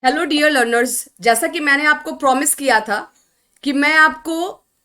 Hello dear learners. जैसा कि मैंने आपको प्रॉमिस किया था कि मैं आपको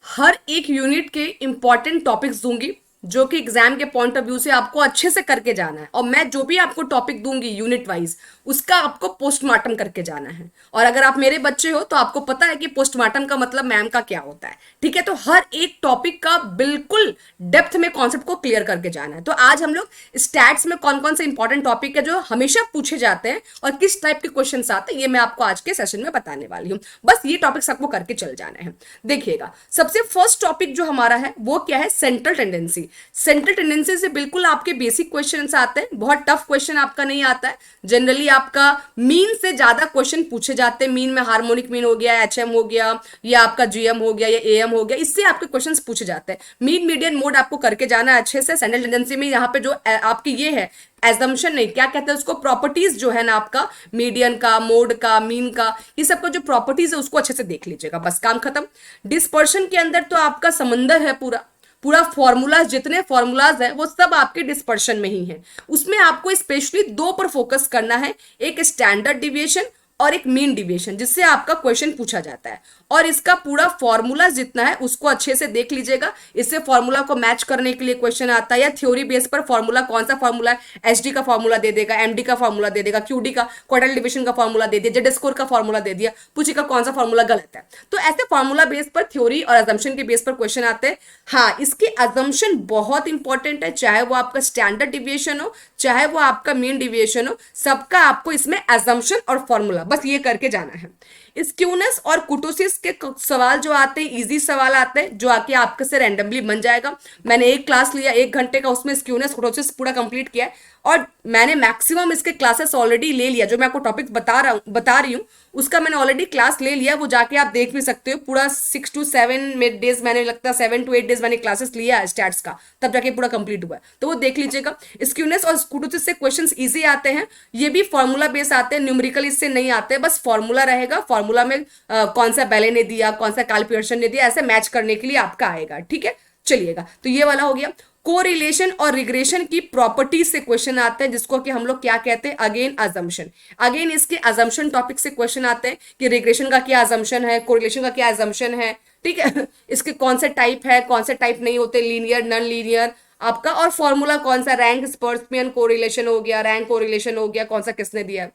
हर एक यूनिट के इम्पॉर्टेंट टॉपिक्स दूंगी जो कि एग्जाम के पॉइंट ऑफ व्यू से आपको अच्छे से करके जाना है। और मैं जो भी आपको टॉपिक दूंगी यूनिट वाइज उसका आपको पोस्टमार्टम करके जाना है। और अगर आप मेरे बच्चे हो तो आपको पता है कि पोस्टमार्टम का मतलब मैम का क्या होता है। ठीक है, तो हर एक टॉपिक का बिल्कुल डेप्थ में कॉन्सेप्ट को क्लियर करके जाना है। तो आज हम लोग स्टैट्स में कौन कौन से इंपॉर्टेंट टॉपिक है जो हमेशा पूछे जाते हैं और किस टाइप के क्वेश्चन आते हैं ये मैं आपको आज के सेशन में बताने वाली हूँ। बस ये टॉपिक्स आपको करके चल जाना है। देखिएगा, सबसे फर्स्ट टॉपिक जो हमारा है वो क्या है, सेंट्रल टेंडेंसी। सेंट्रल टेंडेंसी से बिल्कुल आपके बेसिक क्वेश्चन आते हैं, बहुत टफ क्वेश्चन आपका नहीं आता है। जनरली आपका मीन से ज्यादा क्वेश्चन पूछे जाते हैं। मीन में हार्मोनिक मीन हो गया, एचएम हो गया, या आपका जीएम हो गया, या एएम हो गया, इससे आपके क्वेश्चंस पूछे जाते हैं। मीन मीडियन मोड आपको करके जाना है अच्छे से। सेंट्रल टेंडेंसी में यहाँ पे जो आपकी ये है एजम्पशन नहीं, क्या कहते हैं उसको, प्रॉपर्टीज जो है ना आपका मीडियन का, मोड का, मीन का, ये सबका जो प्रॉपर्टीज है उसको अच्छे से देख लीजिएगा। बस काम खत्म। डिस्पर्शन के अंदर तो आपका समंदर है पूरा पूरा। फॉर्मूलाज, जितने फॉर्मूलाज है वो सब आपके डिस्पर्शन में ही है। उसमें आपको स्पेशली दो पर फोकस करना है, एक स्टैंडर्ड डिविएशन और एक मीन डिविएशन, जिससे आपका क्वेश्चन पूछा जाता है। और इसका पूरा फॉर्मूला जितना है उसको अच्छे से देख लीजिएगा। इससे फॉर्मूला को मैच करने के लिए क्वेश्चन आता है, या थ्योरी बेस पर फॉर्मूला कौन सा फॉर्मूला है, एचडी का फॉर्मूला दे देगा, एमडी का फॉर्मूला दे देगा, क्यूडी का क्वार्टाइल डिवीजन का फॉर्मूला दे दिया, जेड स्कोर का फॉर्मूला दे दिया, पूछेगा कौन सा फॉर्मूला गलत है। तो ऐसे फॉर्मूला बेस पर, थ्योरी और अजम्पशन के बेस पर क्वेश्चन आते हैं। हाँ, इसके अजम्पशन बहुत इंपॉर्टेंट है, चाहे वो आपका स्टैंडर्ड डिविएशन हो चाहे वो आपका मीन डिविएशन हो, सबका आपको इसमें अजम्पशन और फॉर्मूला बस ये करके जाना है। स्क्यूनेस और कुटोसिस के सवाल जो आते हैं, इजी सवाल आते हैं जो आके आपके से रैंडमली बन जाएगा। मैंने एक क्लास लिया 1 घंटे का, उसमें स्क्यूनेस कुटोसिस पूरा कंप्लीट किया है। और मैंने मैक्सिमम इसके क्लासेस ऑलरेडी ले लिया। जो मैं आपको टॉपिक बता रही हूँ उसका मैंने ऑलरेडी क्लास ले लिया, वो जाके आप देख भी सकते हो। पूरा 6 to 7 डेज, मैंने लगता है 7 to 8 डेज मैंने क्लासेस लिया है स्टैट्स का, तब जाके पूरा कंप्लीट हुआ है, तो वो देख लीजिएगा। स्क्यूनेस और कुटोसिस से क्वेश्चंस इजी आते हैं। ये भी फॉर्मूला बेस आते हैं, न्यूमेरिकल इससे नहीं आते, बस फॉर्मूला रहेगा। फॉर्मूला में कौन सा बैले ने दिया, कौन सा कार्ल पियर्सन ने दिया, ऐसे मैच करने के लिए आपका आएगा। ठीक है, चलिएगा, तो ये वाला हो गया। कोरिलेशन और रिग्रेशन की प्रॉपर्टीज से क्वेश्चन आते हैं, जिसको कि हम लोग क्या कहते हैं, अगेन अजम्पशन। अगेन इसके अजम्पशन टॉपिक से क्वेश्चन आते हैं कि रिग्रेशन का क्या अजम्पशन है, कोरिलेशन का क्या अजम्पशन है। ठीक है इसके कौन से टाइप है, कौन से टाइप नहीं होते, लीनियर, नॉन लीनियर आपका, और फॉर्मूला कौन सा, रैंक स्पर्समियन कोरिलेशन हो गया, रैंक कोरिलेशन हो गया, कौन सा किसने दिया।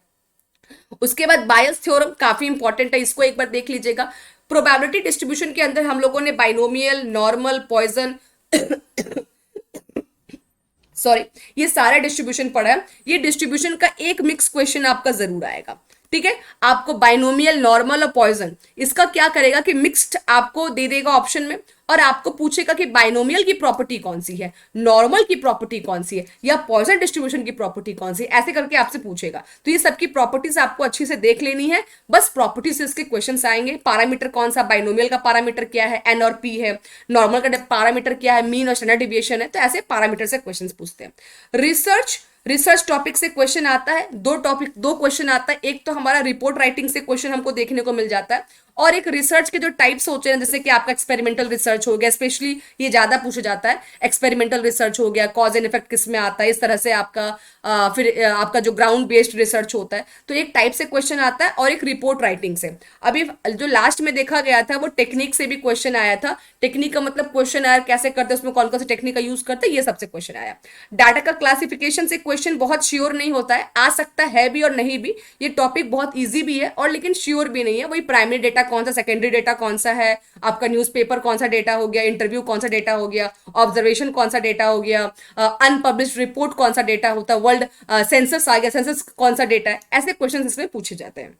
उसके बाद बायस थ्योरम काफी इंपॉर्टेंट है, इसको एक बार देख लीजिएगा। प्रोबेबिलिटी डिस्ट्रीब्यूशन के अंदर हम लोगों ने बाइनोमियल, नॉर्मल, पॉइजन सॉरी, ये सारा डिस्ट्रीब्यूशन पढ़ा है। ये डिस्ट्रीब्यूशन का एक मिक्स क्वेश्चन आपका जरूर आएगा। ठीक है, आपको बाइनोमियल, नॉर्मल और पॉइजन, इसका क्या करेगा कि मिक्स्ड आपको दे देगा ऑप्शन में, और आपको पूछेगा कि बाइनोमियल की प्रॉपर्टी कौन सी है, नॉर्मल की प्रॉपर्टी कौन सी है, या पॉइजन डिस्ट्रीब्यूशन की प्रॉपर्टी कौन सी है, ऐसे करके आपसे पूछेगा। तो ये सबकी प्रॉपर्टीज आपको अच्छी से देख लेनी है। बस प्रॉपर्टी से इसके क्वेश्चंस आएंगे। पैरामीटर कौन सा, बाइनोमियल का पैरामीटर क्या है, एन और पी है, नॉर्मल का पैरामीटर क्या है, मीन और स्टैंडर्ड डिविएशन है, तो ऐसे पैरामीटर से क्वेश्चंस पूछते हैं। रिसर्च टॉपिक से क्वेश्चन आता है। दो क्वेश्चन आता है। एक तो हमारा रिपोर्ट राइटिंग से क्वेश्चन हमको देखने को मिल जाता है, और एक रिसर्च के जो टाइप्स होते हैं, जैसे कि आपका एक्सपेरिमेंटल रिसर्च हो गया, स्पेशली ये ज्यादा पूछा जाता है। एक्सपेरिमेंटल रिसर्च हो गया, कॉज एंड इफेक्ट किस में आता है, इस तरह से आपका फिर आपका जो ग्राउंड बेस्ड रिसर्च होता है, तो एक टाइप से क्वेश्चन आता है, और एक रिपोर्ट राइटिंग से। अभी जो लास्ट में देखा गया था वो टेक्निक से भी क्वेश्चन आया था। टेक्निक का मतलब क्वेश्चन आया कैसे करते हैं, उसमें कौन कौन सी टेक्निक का यूज करते हैं, ये सबसे क्वेश्चन आया। डाटा का क्लासिफिकेशन से क्वेश्चन बहुत श्योर नहीं होता है, आ सकता है भी और नहीं भी। ये टॉपिक बहुत ईजी भी है और लेकिन श्योर भी नहीं है। वही प्राइमरी डेटा कौन सा, सेकेंडरी डेटा कौन सा है, आपका न्यूज़पेपर कौन सा डेटा हो गया, इंटरव्यू कौन सा डेटा हो गया, ऑब्जर्वेशन कौन सा डेटा हो गया, अनपब्लिश्ड रिपोर्ट कौन सा डेटा होता है, वर्ल्ड सेंसस आ गया, सेंसस कौन सा डेटा है, ऐसे क्वेश्चन इसमें पूछे जाते हैं।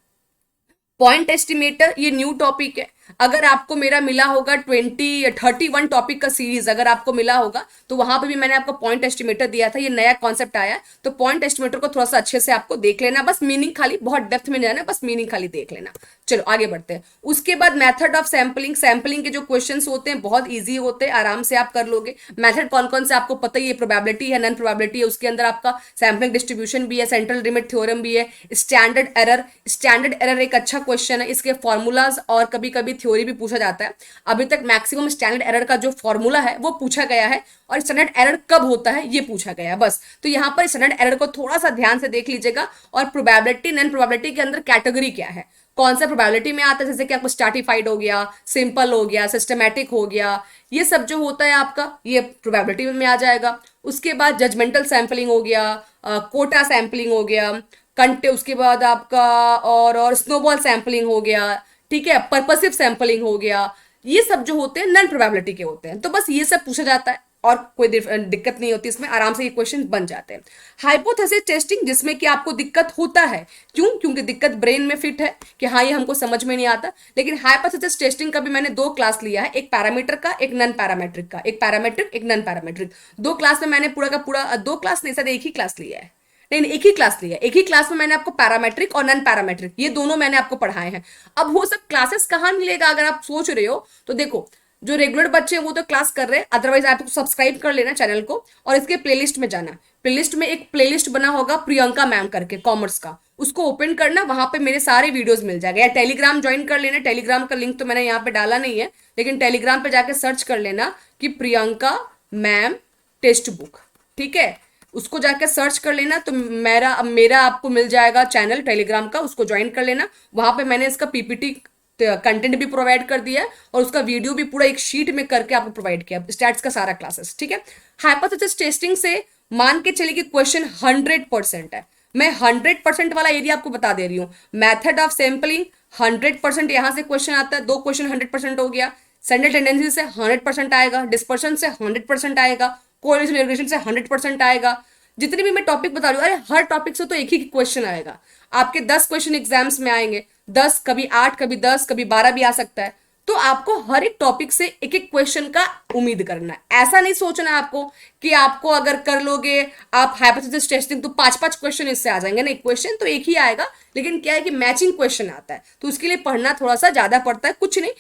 पॉइंट एस्टिमेटर ये न्यू टॉपिक है। अगर आपको मेरा मिला होगा 31 टॉपिक का सीरीज अगर आपको मिला होगा, तो वहां पे भी मैंने आपको पॉइंट एस्टिमेटर दिया था। ये नया कॉन्सेप्ट आया, तो पॉइंट एस्टिमेटर को थोड़ा सा अच्छे से आपको देख लेना, बस मीनिंग खाली, बहुत डेप्थ में जाना, बस मीनिंग खाली देख लेना। चलो आगे बढ़ते हैं। उसके बाद मेथड ऑफ सैम्पलिंग। सैम्पलिंग के जो क्वेश्चंस होते हैं बहुत ईजी होते हैं, आराम से आप कर लोगे। मेथड कौन कौन से आपको पता ही है, प्रोबेबिलिटी है, नॉन प्रोबेबिलिटी है, उसके अंदर आपका सैम्पलिंग डिस्ट्रीब्यूशन भी है, सेंट्रल लिमिट थ्योरम भी है, स्टैंडर्ड एरर। स्टैंडर्ड एरर एक अच्छा क्वेश्चन है, इसके फॉर्मूलाज और कभी कभी थ्योरी भी पूछा जाता है। अभी तक मैक्सिमम स्टैंडर्ड एरर का जो फॉर्मूला है वो पूछा गया है, और स्टैंडर्ड एरर कब होता है ये पूछा गया है बस। तो यहाँ पर स्टैंडर्ड एरर को थोड़ा सा ध्यान से देख लीजिएगा, और प्रोबेबिलिटी नॉन प्रोबेबिलिटी के अंदर कैटेगरी क्या है, कौन सा प्रोबेबिलिटी में आता है, जैसे कि आपको स्ट्रैटिफाइड हो गया, सिंपल हो गया, सिस्टमैटिक हो गया, ये सब जो होता है आपका ये प्रोबेबिलिटी में आ जाएगा। उसके बाद जजमेंटल सैंपलिंग हो गया, कोटा सैंपलिंग हो गया, कंटे, उसके बाद आपका और स्नोबॉल सैंपलिंग हो गया, ठीक है, पर्पसिव सैंपलिंग हो गया, ये सब जो होते हैं नॉन प्रोबेबिलिटी के होते हैं। तो बस ये सब पूछा जाता है और कोई दिक्कत नहीं होती इसमें, आराम से ये क्वेश्चन बन जाते हैं। हाइपोथेसिस टेस्टिंग, जिसमें कि आपको दिक्कत होता है, क्यों? क्योंकि दिक्कत ब्रेन में फिट है कि हाँ ये हमको समझ में नहीं आता। लेकिन हाइपोथेसिस टेस्टिंग का भी मैंने 2 क्लास लिया है, एक पैरामीटर का, एक नॉन पैरामेट्रिक का, एक पैरामेट्रिक एक नॉन पैरामेट्रिक। 2 क्लास में मैंने पूरा का पूरा 2 क्लास नहीं, शायद एक ही क्लास लिया है, नहीं एक ही क्लास लिया, एक ही क्लास में मैंने आपको पैरामेट्रिक और नॉन पैरामेट्रिक ये दोनों मैंने आपको पढ़ाए हैं। अब वो सब क्लासेस कहाँ मिलेगा अगर आप सोच रहे हो तो देखो, जो रेगुलर बच्चे हैं वो तो क्लास कर रहे हैं, अदरवाइज आप सब्सक्राइब कर लेना चैनल को और इसके प्लेलिस्ट में जाना। प्लेलिस्ट में एक प्लेलिस्ट बना होगा प्रियंका मैम करके, कॉमर्स का, उसको ओपन करना, वहां पे मेरे सारे वीडियोस मिल जाएगा। या टेलीग्राम ज्वाइन कर लेना, टेलीग्राम का लिंक तो मैंने यहाँ पे डाला नहीं है, लेकिन टेलीग्राम पे जाके सर्च कर लेना कि प्रियंका मैम टेक्स्ट बुक, ठीक है, उसको जाकर सर्च कर लेना तो मेरा आपको मिल जाएगा चैनल टेलीग्राम का, उसको ज्वाइन कर लेना। वहां पे मैंने इसका पीपीटी कंटेंट भी प्रोवाइड कर दिया है और उसका वीडियो भी पूरा एक शीट में करके आपको प्रोवाइड किया, स्टैट्स का सारा क्लासेस, ठीक है। हाइपोथेसिस टेस्टिंग से मान के चलिए कि क्वेश्चन 100% है, मैं 100% वाला एरिया आपको बता दे रही हूँ। मेथड ऑफ सैंपलिंग 100% यहां से क्वेश्चन आता है, 2 क्वेश्चन 100% हो गया, सेंट्रल टेंडेंसी से 100% आएगा, डिस्पर्शन से 100% आएगा, कोरिलेशन रिलेशन से 100% आएगा। जितने भी मैं टॉपिक बता रही हूँ, अरे हर टॉपिक से तो एक ही क्वेश्चन आएगा। आपके 10 क्वेश्चन एग्जाम्स में आएंगे, 10 कभी 8 कभी 10 कभी 12 भी आ सकता है। तो आपको हर एक टॉपिक से एक एक क्वेश्चन का उम्मीद करना है। ऐसा नहीं सोचना है आपको कि आपको अगर कर लोगे आप हाइपोथेसिस टेस्टिंग तो 5-5 क्वेश्चन इससे आ जाएंगे, नहीं, क्वेश्चन तो एक ही आएगा, लेकिन क्या है कि मैचिंग क्वेश्चन आता है, तो उसके लिए पढ़ना थोड़ा सा ज्यादा पड़ता है। कुछ नहीं,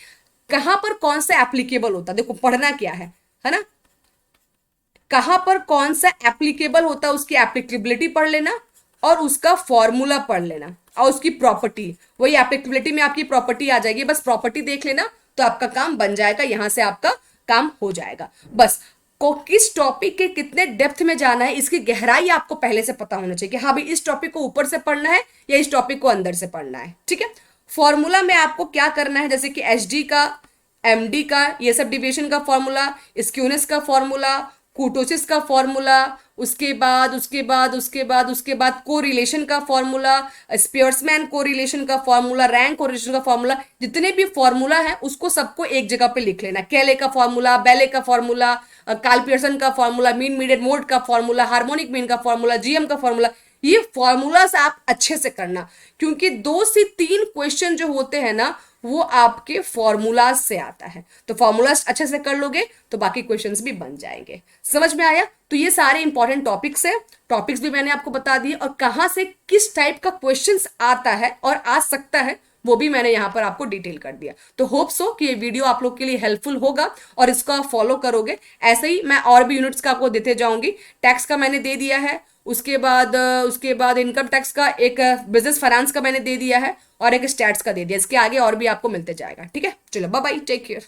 कहां पर कौन सा एप्लीकेबल होता है, देखो पढ़ना क्या है ना, कहां पर कौन सा एप्लीकेबल होता है उसकी एप्लीकेबिलिटी पढ़ लेना और उसका फॉर्मूला पढ़ लेना और उसकी प्रॉपर्टी, वही एप्लीकेबिलिटी में आपकी प्रॉपर्टी आ जाएगी, बस प्रॉपर्टी देख लेना तो आपका काम बन जाएगा, यहां से आपका काम हो जाएगा। बस को किस टॉपिक के कितने डेप्थ में जाना है इसकी गहराई आपको पहले से पता होना चाहिए कि हाँ भाई इस टॉपिक को ऊपर से पढ़ना है या इस टॉपिक को अंदर से पढ़ना है, ठीक है। फॉर्मूला में आपको क्या करना है, जैसे कि एचडी का, एमडी का, ये सब डिविएशन का फॉर्मूला, स्क्यूनेस का फॉर्मूला, कुर्टोसिस का फॉर्मूला, उसके बाद कोरिलेशन का फॉर्मूला, स्पियर्समैन कोरिलेशन का फॉर्मूला, रैंक कोरिलेशन का फॉर्मूला, जितने भी फॉर्मूला है उसको सबको एक जगह पे लिख लेना। केले का फॉर्मूला, बेले का फॉर्मूला, कार्ल पियर्सन का फॉर्मूला, मीन मीडियन मोड का फॉर्मूला, हार्मोनिक मीन का फॉर्मूला, जीएम का फॉर्मूला, ये फॉर्मूलास आप अच्छे से करना, क्योंकि 2 से 3 क्वेश्चन जो होते हैं ना वो आपके फॉर्मूलाज से आता है। तो फॉर्मूलाज अच्छे से कर लोगे तो बाकी क्वेश्चंस भी बन जाएंगे। समझ में आया? तो ये सारे इंपॉर्टेंट टॉपिक्स है, टॉपिक्स भी मैंने आपको बता दिए और कहां से किस टाइप का क्वेश्चंस आता है और आ सकता है वो भी मैंने यहाँ पर आपको डिटेल कर दिया। तो होप सो कि ये वीडियो आप लोग के लिए हेल्पफुल होगा और इसको आप फॉलो करोगे। ऐसे ही मैं और भी यूनिट्स का आपको देते जाऊंगी। टैक्स का मैंने दे दिया है, उसके बाद इनकम टैक्स का, एक बिजनेस फाइनेंस का मैंने दे दिया है और एक स्टैट्स का दे दिया। इसके आगे और भी आपको मिलते जाएगा, ठीक है। चलो बाय बाय, टेक केयर।